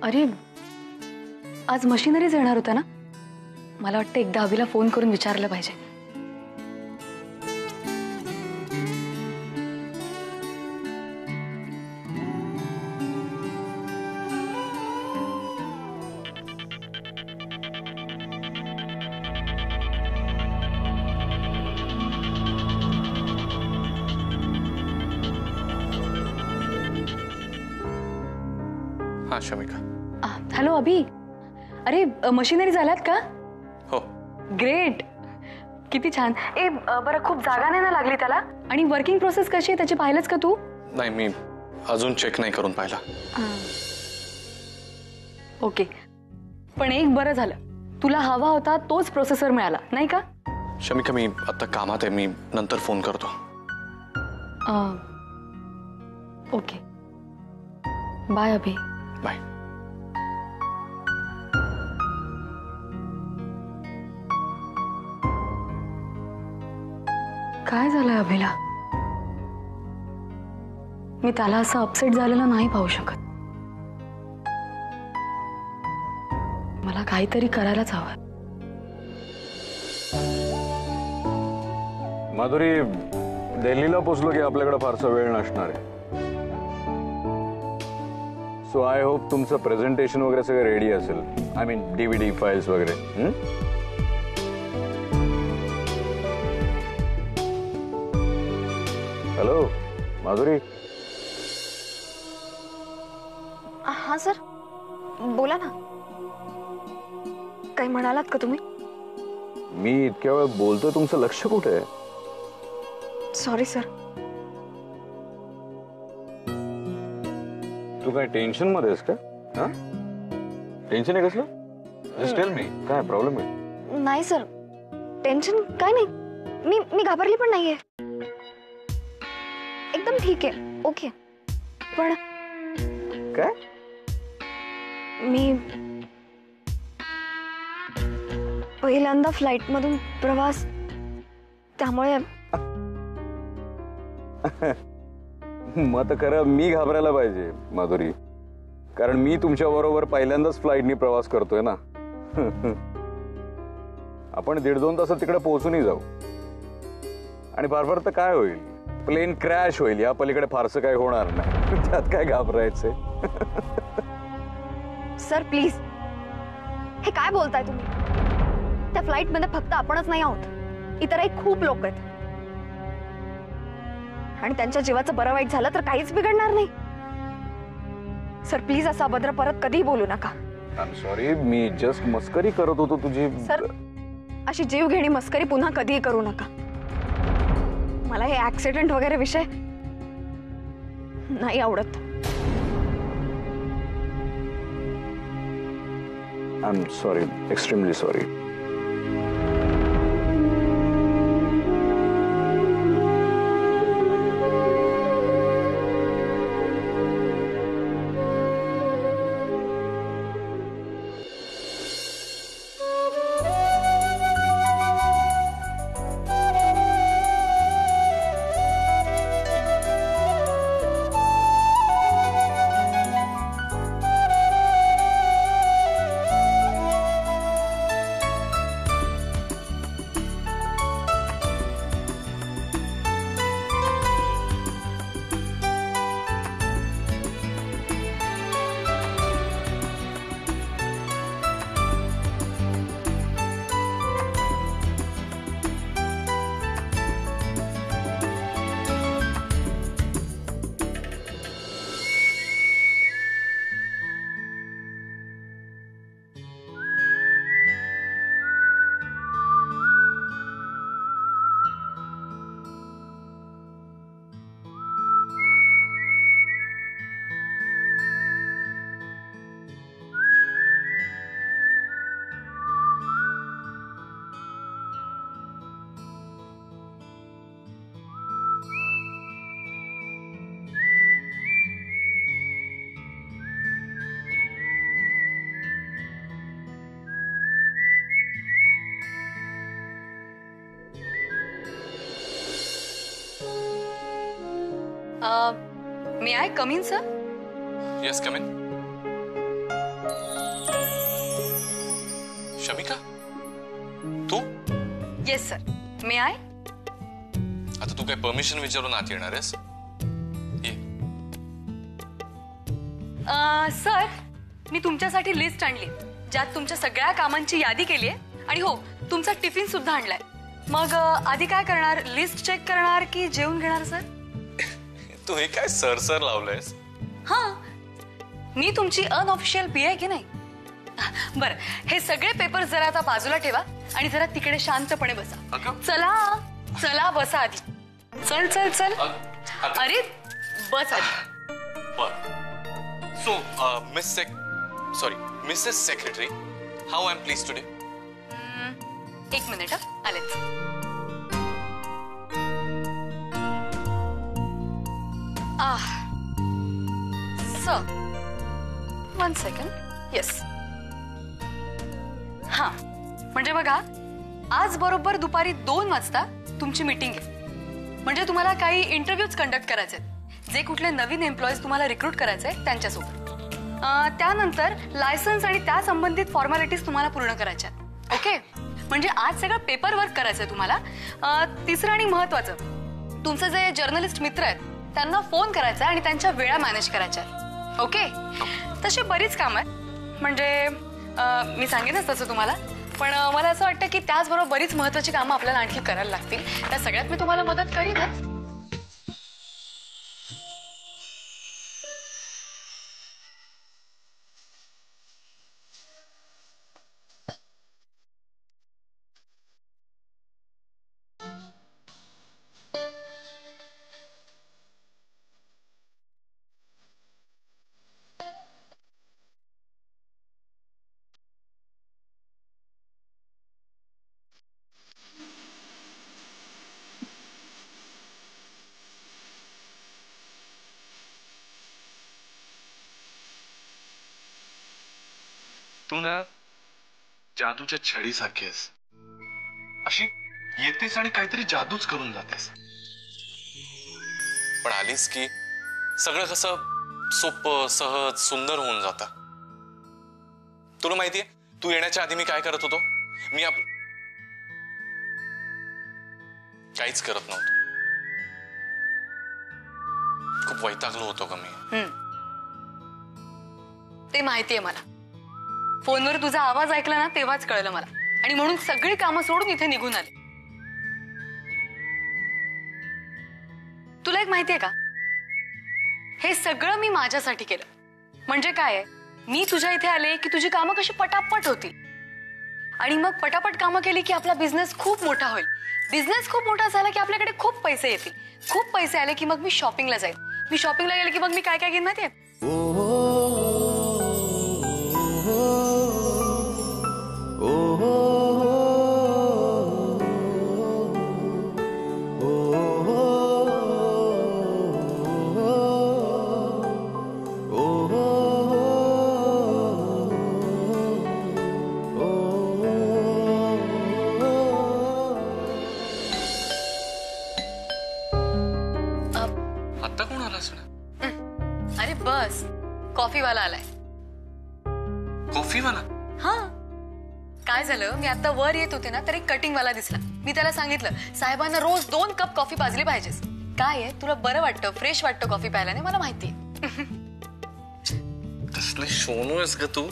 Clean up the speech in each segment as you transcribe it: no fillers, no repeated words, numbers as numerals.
अरे आज मशिनरीज येणार होता ना, मला वाटतं एकदा अभिला फोन करून विचारलं पाहिजे. हाँ शमिका. हॅलो अभि. अरे मशिनरी झाल्यात का? हो. ग्रेट. किती छान. बरं खूप जागा नाही ना लागली त्याला? आणि वर्किंग प्रोसेस कशी आहे त्याची पाहिलंच का तू? नाही, मी अजून चेक नाही करून पाहिला. ओके. पण एक बरं झालं, तुला हवा होता तोच प्रोसेसर मिळाला नाही का? शमिका मी आता कामात आहे, मी नंतर फोन करतो. ओके बाय अभि. बाय. काय झालंय अभिला? मी त्याला असं अपसेट झालेलं नाही पाहू शकत. मला काहीतरी करायलाच हवं. माधुरी, दिल्लीला पोचलो की आपल्याकडे फारसा वेळ नसणार आहे. सो आय होप तुमचं प्रेझेंटेशन वगैरे सगळं रेडी असेल. आय मीन DVD फाइल्स वगैरे. हॅलो माधुरी. हाँ सर बोला ना. काही म्हणालात का तुम्ही? मी इतक्या वेळ बोलतोय, तुमचं लक्ष कुठे आहे? Sorry sir. तू काय टेन्शन मध्ये आहेस का? टेन्शन आहे कसलं? जस्ट टेल मी, काय प्रॉब्लेम आहे? नाही सर, टेन्शन काय नाही. मी घाबरली पण नाहीये. एकदम ठीक आहे. ओके. पण काय? मी पहिल्यांदा फ्लाइट मधून प्रवास, त्यामुळे मग खरं मी घाबरायला पाहिजे माधुरी, कारण मी तुमच्या बरोबर पहिल्यांदाच फ्लाईटनी प्रवास करतोय ना. आपण 1.5-2 तासात तिकडे पोहोचूनही जाऊ. आणि फार फार तर काय होईल, प्लेन क्रॅश होईल, या पलीकडे फारसं काही होणार नाही. त्यात काय घाबरायचंय? सर प्लीज, हे काय बोलताय तुम्ही? त्या फ्लाइट मध्ये फक्त आपणच नाही आहोत, इतरही खूप लोक आहेत. आणि त्यांच्या जीवाचं बरं वाईट झालं तर काहीच बिघडणार नाही. सर प्लीज असं अभद्र परत कधीही बोलू नका. I am sorry, me just मस्करी करत होतो तुझी. सर अशी जीवघेणी मस्करी पुन्हा कधीही करू नका. मला हे ऍक्सिडेंट वगैरे विषय नाही आवडत. I am sorry, extremely sorry. May I come in, sir? Yes, come in. Shamika, तू येस सर, मे आय? आता तू काय परमिशन विचारून आत येणार आहेस? ये. सर, मी तुमच्यासाठी लिस्ट आणली ज्यात तुमच्या सगळ्या कामांची यादी केली आहे आणि हो, तुमचा टिफिन सुद्धा आणलाय. मग आधी काय करणार, लिस्ट चेक करणार की जेवून घेणार सर? तू हे काय सर लावलंयस? हा, मी तुमची अनऑफिशियल पी आहे की नाही? बरं, हे सगळे पेपर जरा आता बाजूला ठेवा आणि जरा तिकडे शांतपणे बसा. अगं. चला चला, बसा आधी. चल चल चल. अरे बस आधी. So Mrs secretary, how I am please today? एक मिनिट, आलेच. Sir, 1 second. येस. हा, म्हणजे बघा, आज बरोबर दुपारी 2 वाजता तुमची मीटिंग आहे. म्हणजे तुम्हाला काही इंटरव्ह्यूज कंडक्ट करायचे आहेत, जे कुठले नवीन एम्प्लॉईज तुम्हाला रिक्रूट करायचे आहेत त्यांच्यासोबत. त्यानंतर लायसन्स आणि त्या संबंधित फॉर्मॅलिटीज तुम्हाला पूर्ण करायच्या आहेत. ओके, म्हणजे आज सगळं पेपर वर्क करायचंय तुम्हाला. तिसरं आणि महत्वाचं, तुमचे जे जर्नलिस्ट मित्र आहेत त्यांना फोन करायचा आणि त्यांच्या वेळा मॅनेज करायच्या आहेत. ओके, तशी बरीच कामं आहेत, म्हणजे मी सांगेनच तसं तुम्हाला, पण मला असं वाटतं की त्याचबरोबर बरीच महत्वाची कामं आपल्याला आणखी करायला लागतील. त्या सगळ्यात मी तुम्हाला मदत करीनच. तू ना जादूच्या छडीसारखी आहेस. अशी येतेस आणि काहीतरी जादूच करून जातेस. पण आलीस की सगळं कसं सोपं, सहज, सुंदर होऊन जातं. तुला माहितीये, तू येण्याच्या आधी मी काय करत होतो? मी काहीच करत नव्हतो. खूप वैतागलो होतो का मी? ते माहितीये मला. फोनवर तुझा आवाज ऐकला ना तेव्हाच कळलं मला, आणि म्हणून सगळी कामं सोडून इथे निघून आले. तुला एक माहितीये का, हे सगळं मी माझ्यासाठी केलं. म्हणजे काय, मी तुझ्या इथे आले की तुझी कामं कशी पटापट होतील, आणि मग पटापट कामं केली की आपला बिझनेस खूप मोठा होईल. बिझनेस खूप मोठा झाला की आपल्याकडे खूप पैसे येतील. खूप पैसे आले की मग मी शॉपिंगला जाईल. मी शॉपिंगला गेले की मग मी काय काय घेईन माहितीये? आता कोण आला असं? अरे बस, कॉफीवाला आलाय. कॉफीवाला? हा, काय झालं, मी आता वर येत होते ना तर एक कटिंगवाला दिसला. मी त्याला सांगितलं, साहेबांना रोज 2 कप कॉफी पाजली पाहिजेस. काय आहे, तुला बरं वाटतं, फ्रेश वाटतं कॉफी प्यायला, नाही मला माहितीये. कसले शोनू आहेस ग तू.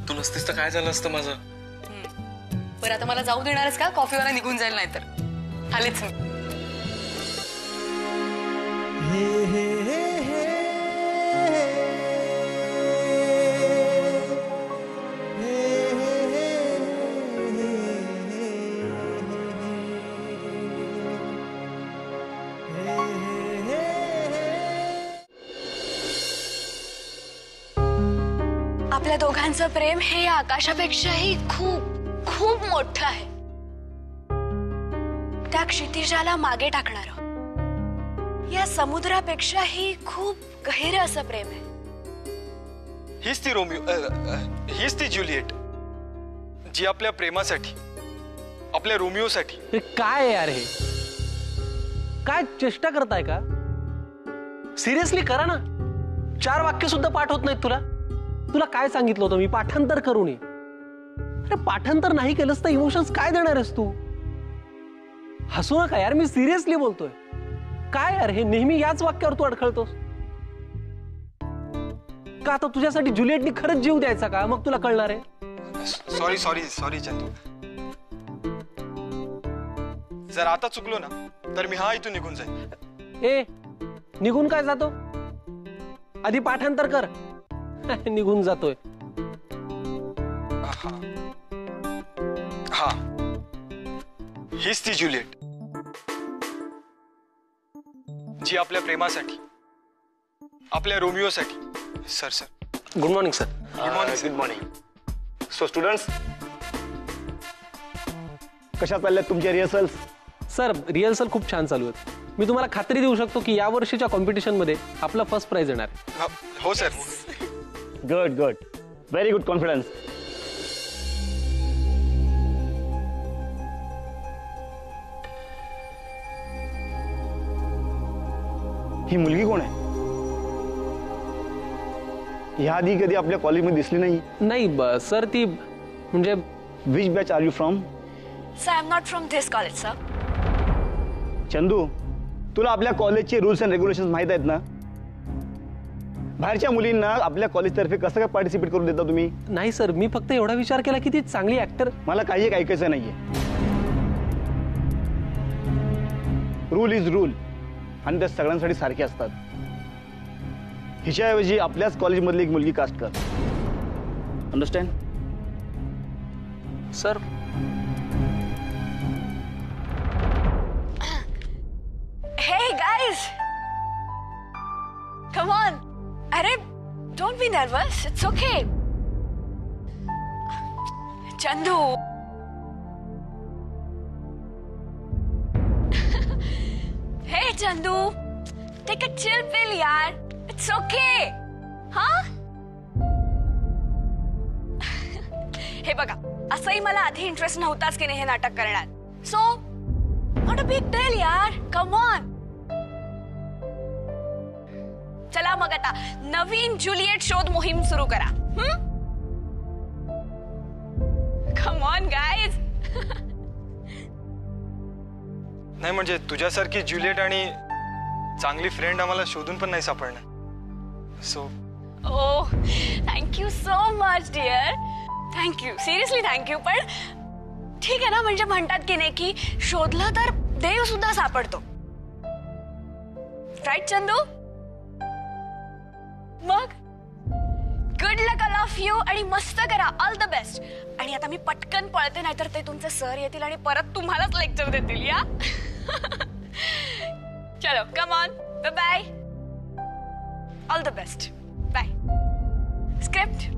तू नसतीस तर काय झालं असतं माझं? बरं, आता मला जाऊ देणारच का? कॉफीवाला निघून जाईल नाही तर. आलेच मी. आपल्या दोघांचं प्रेम हे या आकाशापेक्षाही खूप खूप मोठं आहे. त्या क्षितिजाला मागे टाकणारं, या समुद्रापेक्षाही खूप गहिरं असं प्रेम आहे. हीच ती रोमिओ, हीच ती ज्युलिएट, जी आपल्या प्रेमासाठी, आपल्या रोमिओसाठी. हे काय यार, हे काय चेष्टा करताय का? सिरियसली करा ना. 4 वाक्य सुद्धा पाठ होत नाहीत तुला? तुला काय सांगितलं होतं मी, पाठांतर करू नये. अरे पाठांतर नाही केलंस तर इमोशन्स काय देणार आहेस तू? हसू नका यार, मी सिरियसली बोलतोय. काय यार हे नेहमी याच वाक्यावर तू अडखळतोस का? आता तुझ्यासाठी जुलिएटनी खरंच जीव द्यायचा का? मग तुला कळणार आहे. Sorry sorry sorry Chandu. जर आता चुकलो ना तर मी इथून निघून जाईल. ए निघून काय जातो? आधी पाठांतर कर. निघून जातोय. हा, हीच ती ज्युलिएट जी आपल्या प्रेमासाठी, आपल्या रोमिओसाठी. Sir sir good morning sir. Good morning. So students, कशा चालल्यात तुमच्या रिहर्सल्स? सर रिहर्सल खूप छान चालू आहेत. मी तुम्हाला खात्री देऊ शकतो की या वर्षीच्या कॉम्पिटिशन मध्ये आपला फर्स्ट प्राइज येणार आहे. हो sir. Good good, very good confidence. ही मुलगी कोण आहे? ह्याआधी कधी आपल्या कॉलेजमध्ये दिसली नाही. नाही सर, ती म्हणजे which batch are you from? Sir I am not from this college sir. Chandu, तुला आपल्या कॉलेजचे रूल्स अँड रेग्युलेशन माहित आहेत ना? बाहेरच्या मुलींना आपल्या कॉलेजतर्फे कसं काय पार्टिसिपेट करून देता तुम्ही? नाही सर, मी फक्त एवढा विचार केला की ती चांगली ऍक्टर. मला काही एक ऐकायचं नाहीये. रूल इज रूल आणि त्या सगळ्यांसाठी सारखे असतात. हिच्याऐवजी आपल्याच कॉलेजमधली एक मुलगी कास्ट कर. Understand? Sir Hey guys, come on. अरे don't be nervous. It's okay. Chandu. Hey Chandu, take a chill pill यार. It's okay. हाँ? हे बघा, असंही मला आधी इंटरेस्ट नव्हताच की नाही हे नाटक करण्यात. So not a big deal यार. Come on. चला मग आता नवीन ज्युलिएट शोध मोहीम सुरू करा. Come on guys. नाही म्हणजे तुझ्यासारखी ज्युलिएट आणि चांगली फ्रेंड आम्हाला शोधून पण नाही सापडणार. So oh thank you so much dear. Thank you, seriously thank you. पण ठीक आहे ना, म्हणजे म्हणतात की नाही की शोधलं तर देव सुद्धा सापडतो. राईट चंदू? मग good luck all of you आणि मस्त करा. All the best. आणि आता मी पटकन पळते, नाहीतर ते तुमचे सर येतील आणि परत तुम्हालाच लेक्चर देतील. या चलो come on. Bye bye. All the best. Bye. Script.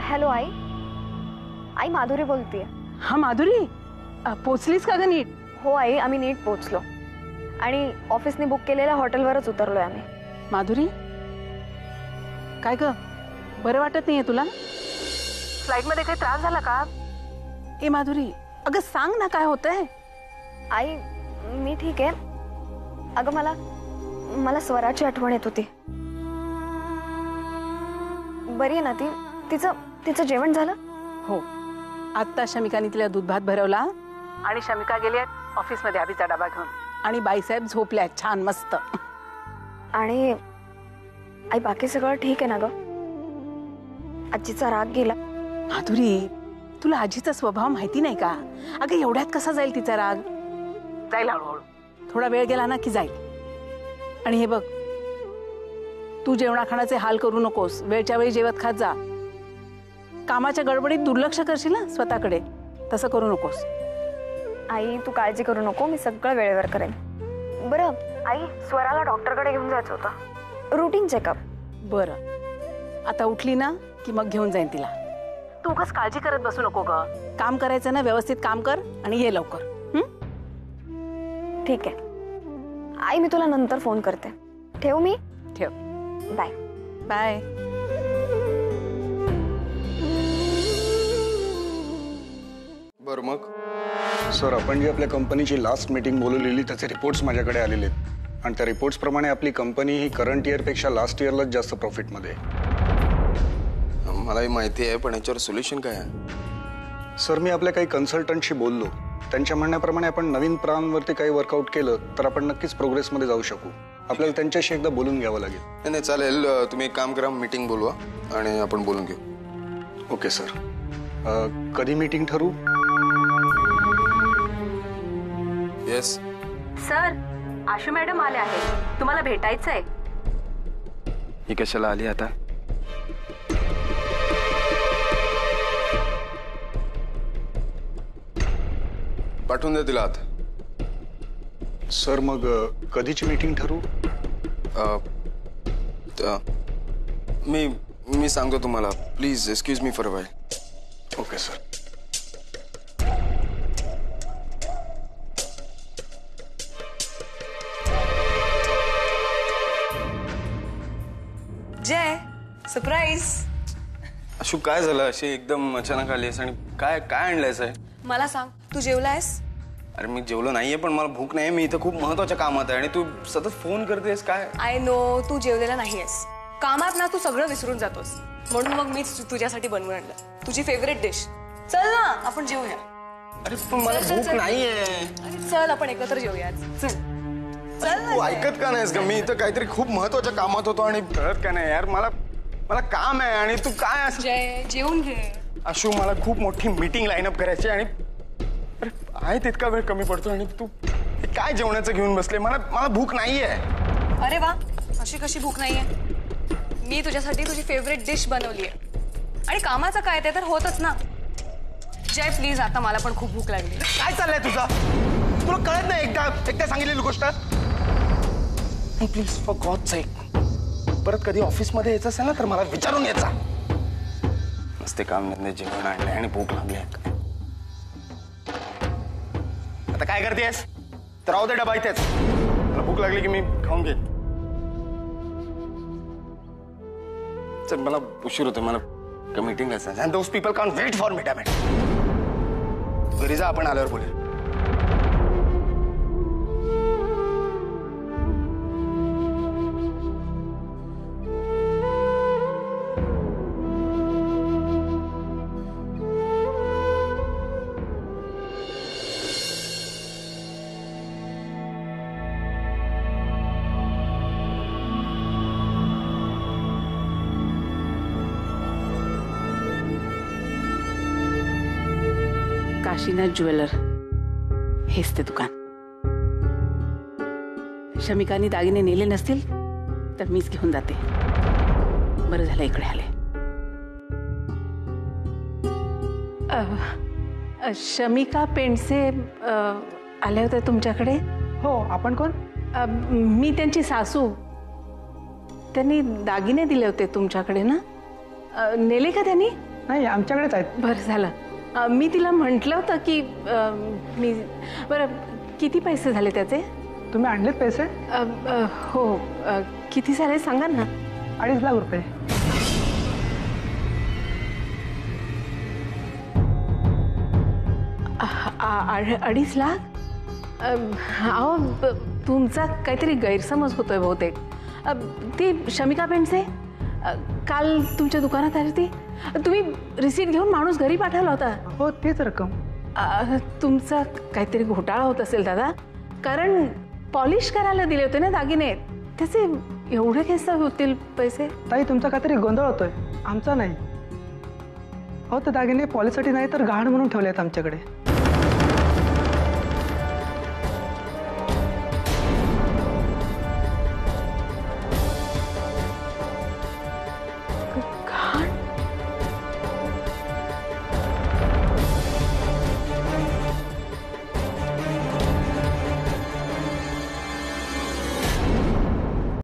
Hello आई. आई माधुरी बोलतेय. हा माधुरी, पोचलीस का ग नीट? हो आई, आम्ही नीट पोहोचलो आणि ऑफिसने बुक केलेल्या हॉटेलवरच उतरलोय आम्ही. माधुरी, काय ग, बरं वाटत नाहीये तुला? फ्लाईट मध्ये काही त्रास झाला का? ए माधुरी, अगं सांग ना काय होतंय. आई मी ठीक आहे. अगं मला स्वराची आठवण येत होती. बरी आहे ना ती? तिचं जेवण झालं? हो, आत्ता शमिकाने तिला दूध भात भरवला आणि शमिका गेली ऑफिस मध्ये आधीचा डबा घेऊन. आणि बाईसाहेब झोपल्या छान मस्त. आणि आई बाकी सगळं ठीक आहे ना ग? आजीचा राग गेला? माधुरी, तुला आजीचा स्वभाव माहिती नाही का? अगं एवढ्यात कसा जाईल तिचा राग? जाईल हळूहळू, थोडा वेळ गेला ना की जाईल. आणि हे बघ, तू जेवणाखाण्याचे हाल करू नकोस. वेळच्या वेळी जेवत खात जा. कामाच्या गडबडीत दुर्लक्ष करशील ना स्वतःकडे, तसं करू नकोस. आई तू काळजी करू नको, मी सगळं वेळेवर करेन. बरं आई, स्वराला डॉक्टरकडे घेऊन जायचं होतं, रुटीन चेकअप. बरं, आता उठली ना की मग घेऊन जाईन तिला. तू उगाच काळजी करत बसू नको ग. काम करायचं ना, व्यवस्थित काम कर आणि ये लवकर. ठीक आहे आई, मी तुला नंतर फोन करते. ठेवू मी? ठेव. बाय. बाय. बरं मग सर, आपण जी आपल्या कंपनीची लास्ट मीटिंग बोलवलेली त्याचे रिपोर्ट्स माझ्याकडे आलेले आहेत आणि त्या रिपोर्ट्स प्रमाणे आपली कंपनी ही करंट इयरपेक्षा लास्ट इयरलाच जास्त प्रॉफिटमध्ये आहे. मलाही माहिती आहे, पण याच्यावर सोल्युशन काय आहे? सर, मी आपल्या काही कन्सल्टंटशी बोललो. त्यांच्या म्हणण्याप्रमाणे आपण नवीन प्लॅनवरती काही वर्कआउट केलं तर आपण नक्कीच प्रोग्रेसमध्ये जाऊ शकू. आपल्याला त्यांच्याशी एकदा बोलून घ्यावं लागेल. नाही नाही चालेल, तुम्ही एक काम करा, मीटिंग बोलवा आणि आपण बोलून घेऊ. Okay sir. कधी मीटिंग ठरवू? येस सर, आशू मॅडम आले आहेत, तुम्हाला भेटायचं आहे. ही कशाला आली आता? पाठवून द्या तिला आत. सर, मग कधीची मीटिंग ठरवू? मी सांगतो तुम्हाला. Please excuse me for a while. Okay sir. Jay, surprise. Ashu, काय झालं? अशी एकदम अचानक आलीस आणि काय काय आणलंयस आहे? मला सांग, तू जेवलायस? अरे मी जेवलो नाहीये, पण मला भूक नाही. मी इथं खूप महत्वाच्या कामात आहे आणि तू सतत फोन करतेस. काय? आय नो तू जेवलेला नाहीयेस. कामात ना तू सगळं विसरून जातोस, म्हणून मग मीच तुझ्यासाठी बनवून आणलं तुझी फेवरेट डिश. चल ना आपण जेवूया. अरे पण मला भूक नाहीये. अरे चल आपण एकत्र जेवूया. चल चल तू ऐकत का नाहीस का? मी इथं काहीतरी खूप महत्वाच्या कामात होतो आणि कळत का नाही यार? मला काम आहे आणि तू काय असं? जय, जेवून घे. अशू, मला खूप मोठी मीटिंग लाईनअप करायची आणि अरे आहे तितका वेळ कमी पडतो आणि तू काय जेवणाचं घेऊन बसले? मला भूक नाहीये. अरे वा, अशी कशी भूक नाहीये? मी तुझ्यासाठी तुझी फेवरेट डिश बनवली आहे आणि कामाचं काय ते तर होतच ना. जय प्लीज, आता मला पण खूप भूक लागली. काय चाललंय तुझा? तुला कळत नाही? एकदा सांगितलेली गोष्ट प्लीज फॉर गॉड सेक, परत कधी ऑफिसमध्ये यायचं असेल ना तर मला विचारून यायचा. नसते काम नाही, जेवण आणलंय आणि भूक लागली. आता काय करतेस? तर राहू दे डबा इथेच. मला भूक लागली की मी खाऊन घेईन. चल, मला उशीर होतो. मला मीटिंग असेल and those people can wait for me. Damn it. घरी जा, आपण आल्यावर बोलू. काशीनाथ ज्वेलर, हेच ते दुकान. शमिकानी दागिने नेले नसतील तर मीच घेऊन जाते. बरं झालं इकडे आले. शमिका पेंडसे आले होते तुमच्याकडे? हो, आपण कोण? मी त्यांची सासू. त्यांनी दागिने दिले होते तुमच्याकडे ना? नेले का त्यांनी? नाही, आमच्याकडेच आहेत. बरं झालं. मी तिला म्हटलं होतं की मी. बरं, किती पैसे झाले त्याचे? तुम्ही आणलेत पैसे? हो. किती झाले सांगा ना. 2.5 लाख रुपये. अडीच लाख? अहो, तुमचा काहीतरी गैरसमज होतोय बहुतेक. ती शमिका पेंडसे काल तुमच्या दुकानात आली होती. तुम्ही रिसीट घेऊन माणूस घरी पाठवला होता. हो, तेच रक्कम. तुमचा काहीतरी घोटाळा होत असेल दादा, कारण पॉलिश करायला दिले होते ना दागिने. त्याचे एवढे कसे होतील पैसे? ताई, तुमचा काहीतरी गोंधळ होतोय, आमचा नाही. हो, ते दागिने पॉलिशसाठी नाही तर गहाण म्हणून ठेवले आहेत आमच्याकडे.